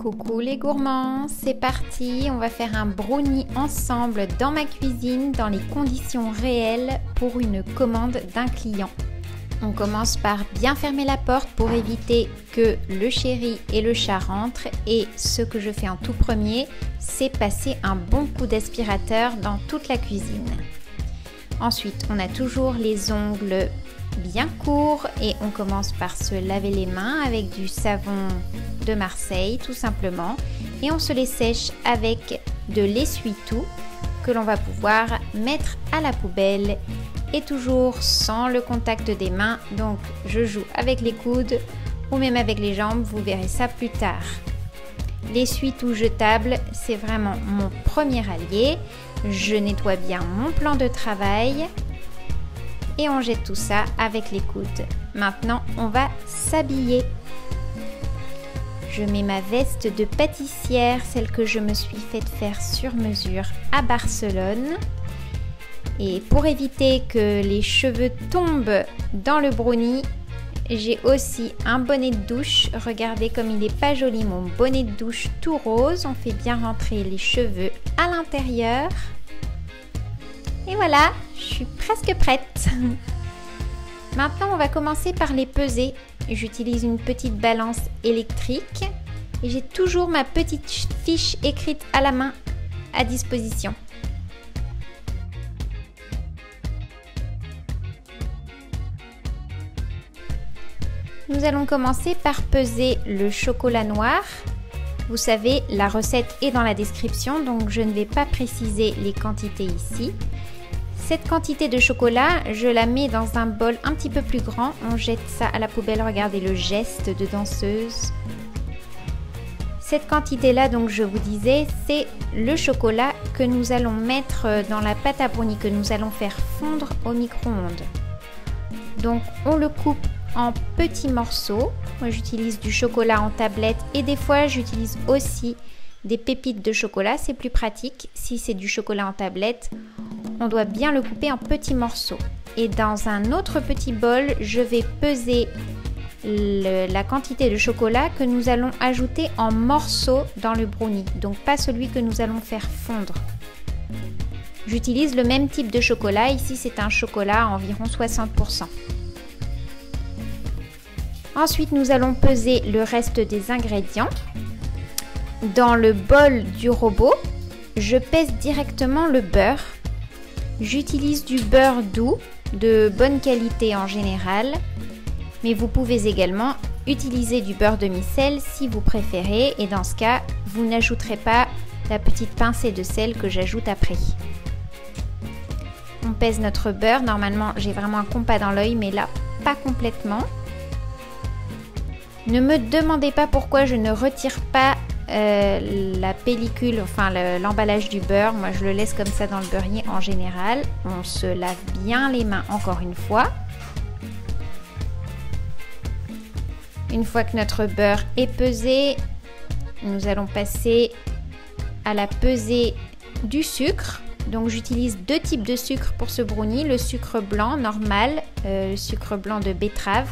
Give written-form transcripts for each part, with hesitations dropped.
Coucou les gourmands, c'est parti, on va faire un brownie ensemble dans ma cuisine dans les conditions réelles pour une commande d'un client. On commence par bien fermer la porte pour éviter que le chéri et le chat rentrent et ce que je fais en tout premier, c'est passer un bon coup d'aspirateur dans toute la cuisine. Ensuite, on a toujours les ongles bien courts et on commence par se laver les mains avec du savon de Marseille tout simplement et on se les sèche avec de l'essuie-tout que l'on va pouvoir mettre à la poubelle et toujours sans le contact des mains, donc je joue avec les coudes ou même avec les jambes, vous verrez ça plus tard. L'essuie-tout jetable, c'est vraiment mon premier allié. Je nettoie bien mon plan de travail et on jette tout ça avec les coudes. Maintenant, on va s'habiller. Je mets ma veste de pâtissière, celle que je me suis faite faire sur mesure à Barcelone. Et pour éviter que les cheveux tombent dans le brownie, j'ai aussi un bonnet de douche. Regardez comme il n'est pas joli mon bonnet de douche tout rose. On fait bien rentrer les cheveux à l'intérieur. Et voilà, je suis presque prête. Maintenant, on va commencer par les peser. J'utilise une petite balance électrique et j'ai toujours ma petite fiche écrite à la main à disposition. Nous allons commencer par peser le chocolat noir. Vous savez, la recette est dans la description, donc je ne vais pas préciser les quantités ici. Cette quantité de chocolat, je la mets dans un bol un petit peu plus grand. On jette ça à la poubelle, regardez le geste de danseuse. Cette quantité-là, donc je vous disais, c'est le chocolat que nous allons mettre dans la pâte à brownie, que nous allons faire fondre au micro-ondes. Donc on le coupe en petits morceaux. Moi j'utilise du chocolat en tablette et des fois j'utilise aussi des pépites de chocolat, c'est plus pratique. Si c'est du chocolat en tablette, on doit bien le couper en petits morceaux. Et dans un autre petit bol, je vais peser la quantité de chocolat que nous allons ajouter en morceaux dans le brownie, donc pas celui que nous allons faire fondre. J'utilise le même type de chocolat, ici c'est un chocolat à environ 60%. Ensuite, nous allons peser le reste des ingrédients. Dans le bol du robot, je pèse directement le beurre. J'utilise du beurre doux, de bonne qualité en général, mais vous pouvez également utiliser du beurre demi-sel si vous préférez, et dans ce cas, vous n'ajouterez pas la petite pincée de sel que j'ajoute après. On pèse notre beurre, normalement j'ai vraiment un compas dans l'œil, mais là, pas complètement. Ne me demandez pas pourquoi je ne retire pas la pellicule, enfin l'emballage du beurre. Moi je le laisse comme ça dans le beurrier en général. On se lave bien les mains encore une fois. Une fois que notre beurre est pesé, nous allons passer à la pesée du sucre. Donc j'utilise deux types de sucre pour ce brownie, le sucre blanc normal, le sucre blanc de betterave,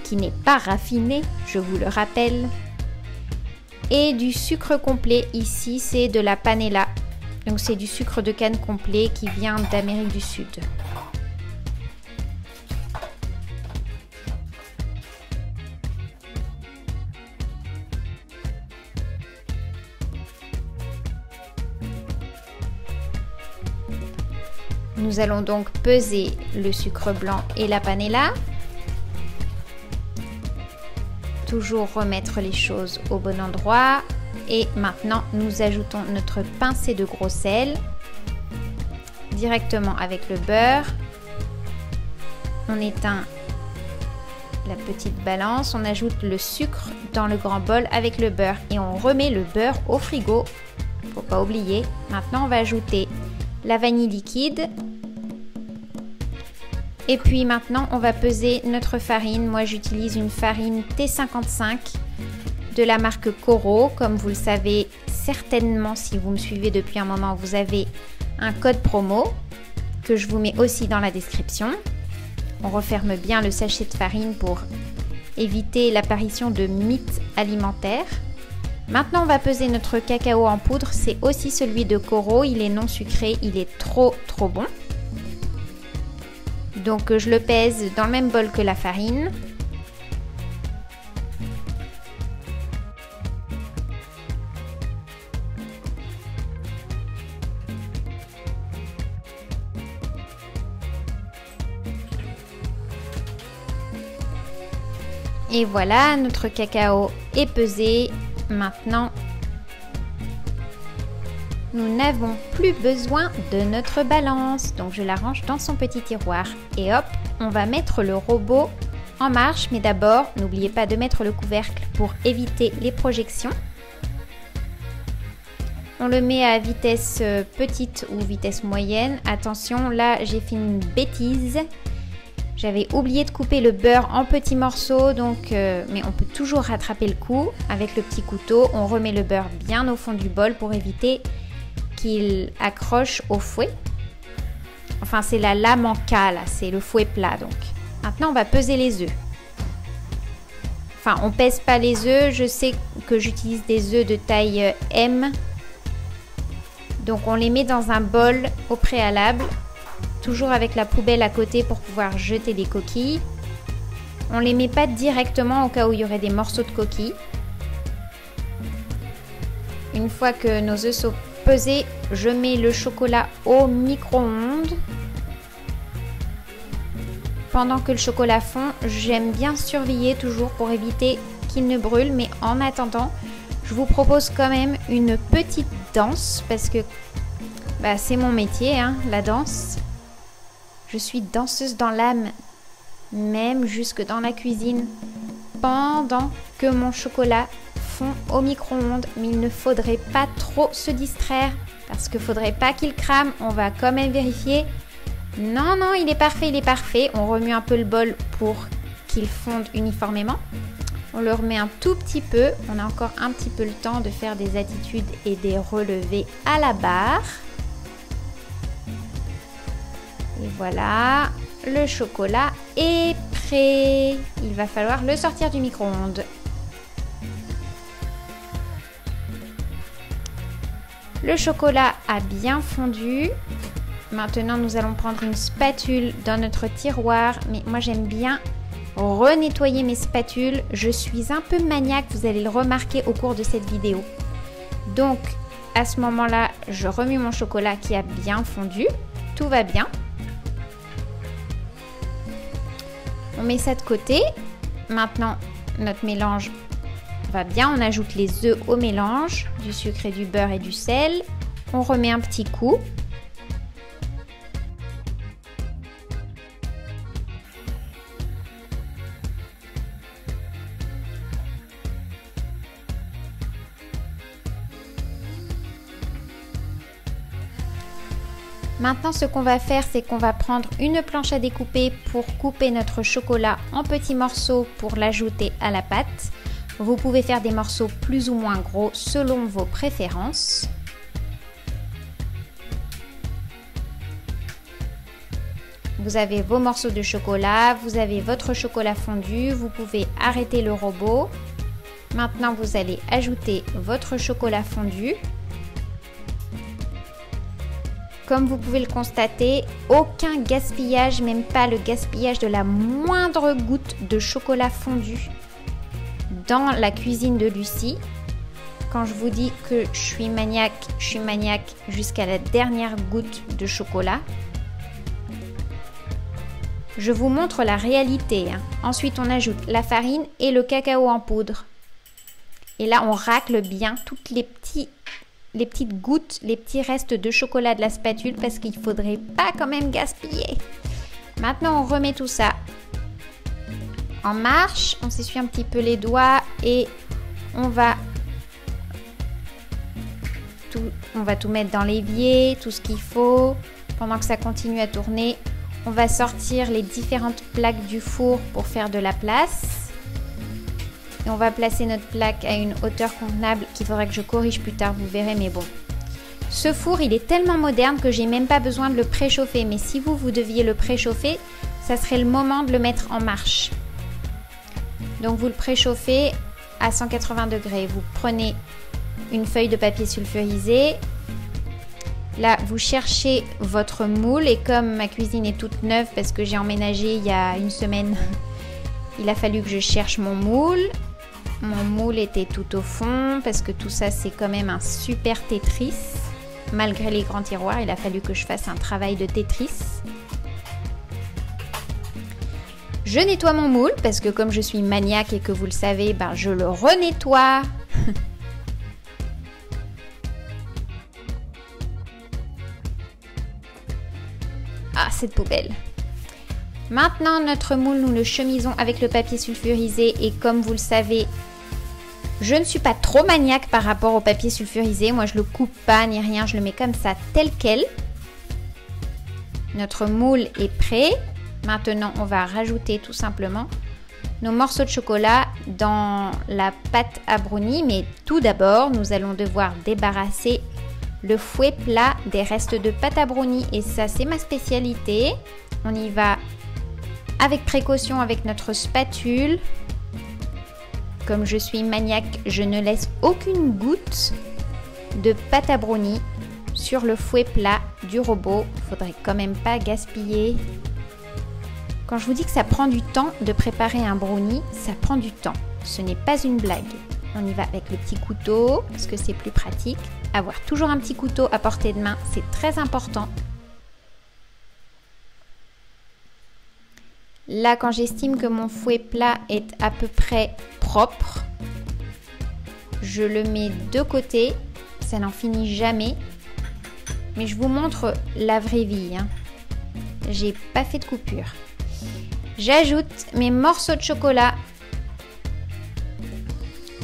qui n'est pas raffiné, je vous le rappelle. Et du sucre complet, ici c'est de la panela, donc c'est du sucre de canne complet qui vient d'Amérique du Sud. Nous allons donc peser le sucre blanc et la panela. Toujours remettre les choses au bon endroit et maintenant nous ajoutons notre pincée de gros sel directement avec le beurre. On éteint la petite balance, on ajoute le sucre dans le grand bol avec le beurre et on remet le beurre au frigo, faut pas oublier. Maintenant on va ajouter la vanille liquide. Et puis maintenant, on va peser notre farine. Moi, j'utilise une farine T55 de la marque Coro. Comme vous le savez certainement, si vous me suivez depuis un moment, vous avez un code promo que je vous mets aussi dans la description. On referme bien le sachet de farine pour éviter l'apparition de mythes alimentaires. Maintenant, on va peser notre cacao en poudre. C'est aussi celui de Koro. Il est non sucré. Il est trop bon. Donc, je le pèse dans le même bol que la farine. Et voilà, notre cacao est pesé. Maintenant, nous n'avons plus besoin de notre balance. Donc, je la range dans son petit tiroir. Et hop, on va mettre le robot en marche. Mais d'abord, n'oubliez pas de mettre le couvercle pour éviter les projections. On le met à vitesse petite ou vitesse moyenne. Attention, là, j'ai fait une bêtise. J'avais oublié de couper le beurre en petits morceaux, donc, mais on peut toujours rattraper le coup avec le petit couteau. On remet le beurre bien au fond du bol pour éviter qu'il accroche au fouet. Enfin, c'est la lame en K, là, c'est le fouet plat. Donc, maintenant, on va peser les œufs. Enfin, on pèse pas les œufs. Je sais que j'utilise des œufs de taille M. Donc, on les met dans un bol au préalable. Toujours avec la poubelle à côté pour pouvoir jeter des coquilles. On ne les met pas directement au cas où il y aurait des morceaux de coquilles. Une fois que nos œufs sont pesés, je mets le chocolat au micro-ondes. Pendant que le chocolat fond, j'aime bien surveiller toujours pour éviter qu'il ne brûle. Mais en attendant, je vous propose quand même une petite danse parce que c'est mon métier, hein, la danse. Je suis danseuse dans l'âme, même jusque dans la cuisine, pendant que mon chocolat fond au micro-ondes. Mais il ne faudrait pas trop se distraire, parce qu'il ne faudrait pas qu'il crame. On va quand même vérifier. Non, il est parfait, il est parfait. On remue un peu le bol pour qu'il fonde uniformément. On le remet un tout petit peu. On a encore un petit peu le temps de faire des attitudes et des relevés à la barre. Et voilà, le chocolat est prêt. Il va falloir le sortir du micro-ondes. Le chocolat a bien fondu. Maintenant, nous allons prendre une spatule dans notre tiroir. Mais moi, j'aime bien renettoyer mes spatules. Je suis un peu maniaque, vous allez le remarquer au cours de cette vidéo. Donc, à ce moment-là, je remue mon chocolat qui a bien fondu. Tout va bien. On met ça de côté. Maintenant, notre mélange va bien. On ajoute les œufs au mélange, du sucre et du beurre et du sel. On remet un petit coup. Maintenant, ce qu'on va faire, c'est qu'on va prendre une planche à découper pour couper notre chocolat en petits morceaux pour l'ajouter à la pâte. Vous pouvez faire des morceaux plus ou moins gros selon vos préférences. Vous avez vos morceaux de chocolat, vous avez votre chocolat fondu, vous pouvez arrêter le robot. Maintenant, vous allez ajouter votre chocolat fondu. Comme vous pouvez le constater, aucun gaspillage, même pas le gaspillage de la moindre goutte de chocolat fondu dans la cuisine de Lucie. Quand je vous dis que je suis maniaque jusqu'à la dernière goutte de chocolat. Je vous montre la réalité. Ensuite, on ajoute la farine et le cacao en poudre. Et là, on racle bien toutes les petites gouttes, les petits restes de chocolat de la spatule parce qu'il ne faudrait pas quand même gaspiller. Maintenant, on remet tout ça en marche. On s'essuie un petit peu les doigts et on va tout mettre dans l'évier, tout ce qu'il faut. Pendant que ça continue à tourner, on va sortir les différentes plaques du four pour faire de la place. Et on va placer notre plaque à une hauteur convenable qu'il faudrait que je corrige plus tard, vous verrez, mais bon. Ce four, il est tellement moderne que j'ai même pas besoin de le préchauffer. Mais si vous deviez le préchauffer, ça serait le moment de le mettre en marche. Donc vous le préchauffez à 180 degrés. Vous prenez une feuille de papier sulfurisé. Là, vous cherchez votre moule et comme ma cuisine est toute neuve parce que j'ai emménagé il y a une semaine, il a fallu que je cherche mon moule. Mon moule était tout au fond parce que tout ça, c'est quand même un super Tetris. Malgré les grands tiroirs, il a fallu que je fasse un travail de Tetris. Je nettoie mon moule parce que comme je suis maniaque et que vous le savez, ben je le renettoie. Ah, cette poubelle. Maintenant, notre moule, nous le chemisons avec le papier sulfurisé et comme vous le savez, je ne suis pas trop maniaque par rapport au papier sulfurisé. Moi, je le coupe pas ni rien, je le mets comme ça, tel quel. Notre moule est prêt. Maintenant, on va rajouter tout simplement nos morceaux de chocolat dans la pâte à brownie. Mais tout d'abord, nous allons devoir débarrasser le fouet plat des restes de pâte à brownie. Et ça, c'est ma spécialité. On y va avec précaution avec notre spatule. Comme je suis maniaque, je ne laisse aucune goutte de pâte à brownie sur le fouet plat du robot. Il ne faudrait quand même pas gaspiller. Quand je vous dis que ça prend du temps de préparer un brownie, ça prend du temps. Ce n'est pas une blague. On y va avec le petit couteau parce que c'est plus pratique. Avoir toujours un petit couteau à portée de main, c'est très important. Là, quand j'estime que mon fouet plat est à peu près propre, je le mets de côté. Ça n'en finit jamais. Mais je vous montre la vraie vie. J'ai pas fait de coupure. J'ajoute mes morceaux de chocolat.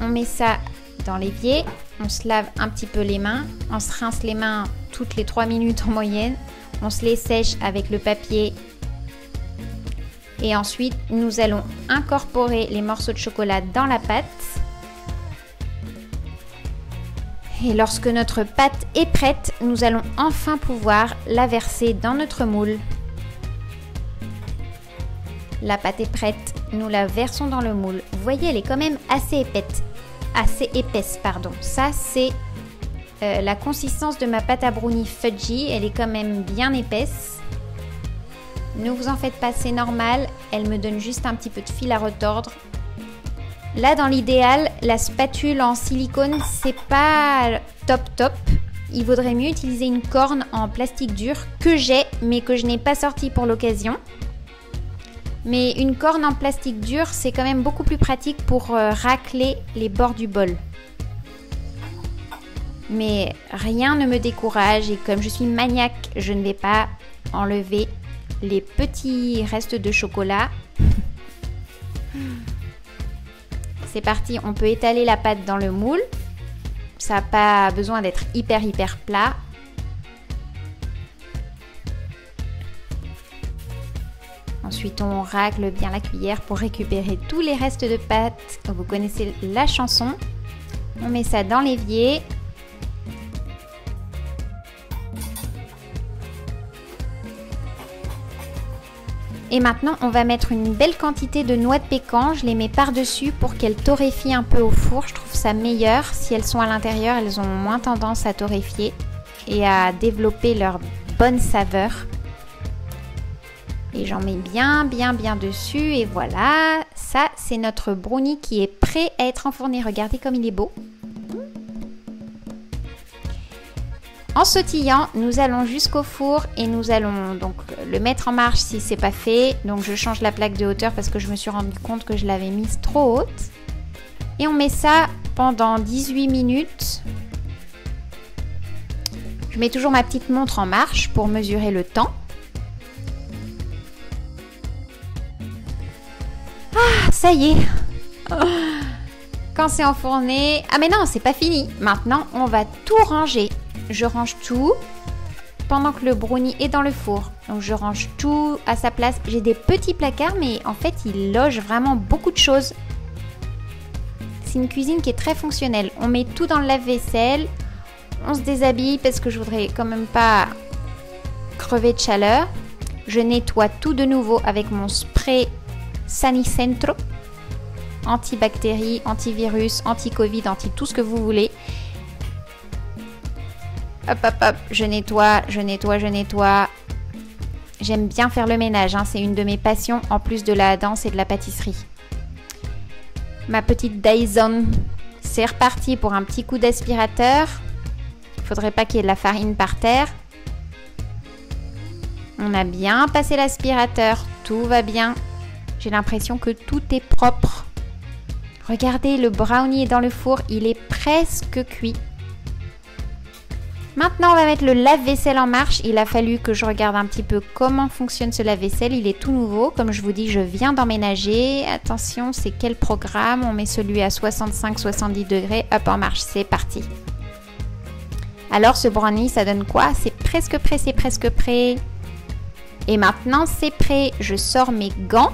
On met ça dans l'évier. On se lave un petit peu les mains. On se rince les mains toutes les 3 minutes en moyenne. On se les sèche avec le papier. Et ensuite, nous allons incorporer les morceaux de chocolat dans la pâte. Et lorsque notre pâte est prête, nous allons enfin pouvoir la verser dans notre moule. La pâte est prête, nous la versons dans le moule. Vous voyez, elle est quand même assez épaisse. Ça, c'est la consistance de ma pâte à brownie fudgy. Elle est quand même bien épaisse. Ne vous en faites pas, c'est normal. Elle me donne juste un petit peu de fil à retordre. Là, dans l'idéal, la spatule en silicone, c'est pas top. Il vaudrait mieux utiliser une corne en plastique dur que j'ai, mais que je n'ai pas sortie pour l'occasion. Mais une corne en plastique dur, c'est quand même beaucoup plus pratique pour racler les bords du bol. Mais rien ne me décourage et comme je suis maniaque, je ne vais pas enlever les petits restes de chocolat. C'est parti, on peut étaler la pâte dans le moule. Ça n'a pas besoin d'être hyper plat. Ensuite, on racle bien la cuillère pour récupérer tous les restes de pâte. Vous connaissez la chanson. On met ça dans l'évier. Et maintenant, on va mettre une belle quantité de noix de pécan. Je les mets par-dessus pour qu'elles torréfient un peu au four. Je trouve ça meilleur. Si elles sont à l'intérieur, elles ont moins tendance à torréfier et à développer leur bonne saveur. Et j'en mets bien dessus. Et voilà, ça, c'est notre brownie qui est prêt à être enfourné. Regardez comme il est beau. En sautillant, nous allons jusqu'au four et nous allons donc le mettre en marche si c'est pas fait. Donc je change la plaque de hauteur parce que je me suis rendu compte que je l'avais mise trop haute. Et on met ça pendant 18 minutes. Je mets toujours ma petite montre en marche pour mesurer le temps. Ah, ça y est. Quand c'est enfourné... Ah mais non, c'est pas fini. Maintenant, on va tout ranger. Je range tout pendant que le brownie est dans le four. Donc je range tout à sa place. J'ai des petits placards, mais en fait, ils logent vraiment beaucoup de choses. C'est une cuisine qui est très fonctionnelle. On met tout dans le lave-vaisselle. On se déshabille parce que je voudrais quand même pas crever de chaleur. Je nettoie tout de nouveau avec mon spray Sanicentro. anti-bactéries, anti-virus, anti-Covid, anti-tout ce que vous voulez. Hop, hop, hop, je nettoie, je nettoie, je nettoie. J'aime bien faire le ménage, hein. C'est une de mes passions en plus de la danse et de la pâtisserie. Ma petite Dyson, c'est reparti pour un petit coup d'aspirateur. Il ne faudrait pas qu'il y ait de la farine par terre. On a bien passé l'aspirateur, tout va bien. J'ai l'impression que tout est propre. Regardez, le brownie est dans le four, il est presque cuit. Maintenant, on va mettre le lave-vaisselle en marche. Il a fallu que je regarde un petit peu comment fonctionne ce lave-vaisselle. Il est tout nouveau. Comme je vous dis, je viens d'emménager. Attention, c'est quel programme? On met celui à 65-70 degrés. Hop, en marche, c'est parti. Alors, ce brownie, ça donne quoi? C'est presque prêt, c'est presque prêt. Et maintenant, c'est prêt. Je sors mes gants.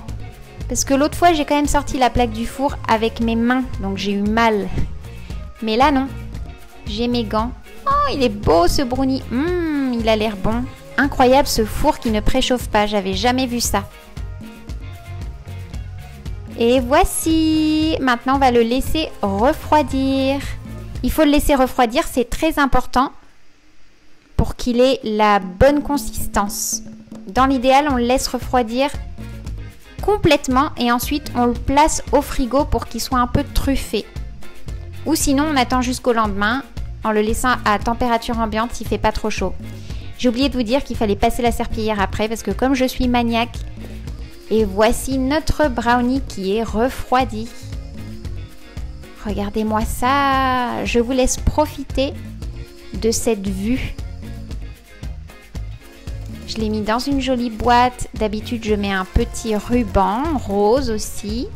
Parce que l'autre fois, j'ai quand même sorti la plaque du four avec mes mains. Donc, j'ai eu mal. Mais là, non. J'ai mes gants. Oh, il est beau ce brownie. Il a l'air bon. Incroyable ce four qui ne préchauffe pas. J'avais jamais vu ça. Et voici. Maintenant, on va le laisser refroidir. Il faut le laisser refroidir. C'est très important pour qu'il ait la bonne consistance. Dans l'idéal, on le laisse refroidir complètement et ensuite, on le place au frigo pour qu'il soit un peu truffé. Ou sinon, on attend jusqu'au lendemain en le laissant à température ambiante s'il ne fait pas trop chaud. J'ai oublié de vous dire qu'il fallait passer la serpillière après parce que comme je suis maniaque, et voici notre brownie qui est refroidi. Regardez-moi ça. Je vous laisse profiter de cette vue. Je l'ai mis dans une jolie boîte. D'habitude, je mets un petit ruban rose aussi.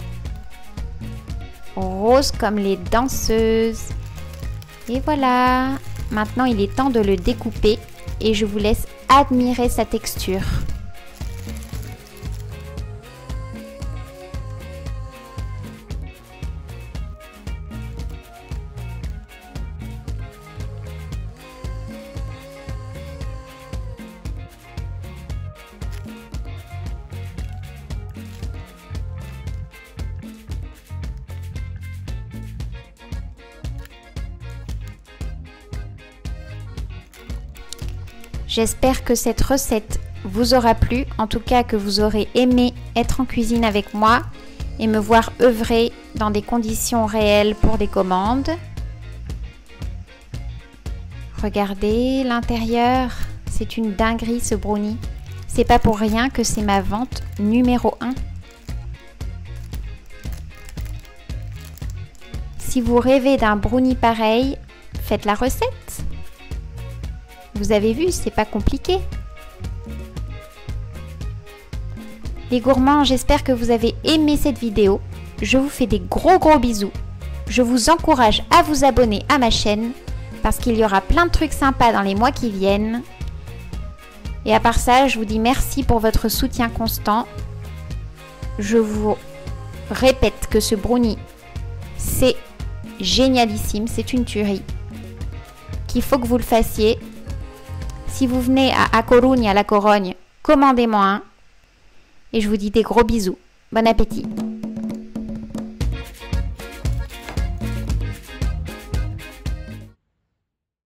Rose comme les danseuses. Et voilà, maintenant il est temps de le découper et je vous laisse admirer sa texture. J'espère que cette recette vous aura plu, en tout cas que vous aurez aimé être en cuisine avec moi et me voir œuvrer dans des conditions réelles pour des commandes. Regardez l'intérieur, c'est une dinguerie ce brownie. C'est pas pour rien que c'est ma vente numéro 1. Si vous rêvez d'un brownie pareil, faites la recette. Vous avez vu, c'est pas compliqué. Les gourmands, j'espère que vous avez aimé cette vidéo. Je vous fais des gros bisous. Je vous encourage à vous abonner à ma chaîne parce qu'il y aura plein de trucs sympas dans les mois qui viennent. Et à part ça, je vous dis merci pour votre soutien constant. Je vous répète que ce brownie, c'est génialissime, c'est une tuerie. Qu'il faut que vous le fassiez. Si vous venez à Coruña, la Corogne, commandez-moi un. Et je vous dis des gros bisous. Bon appétit!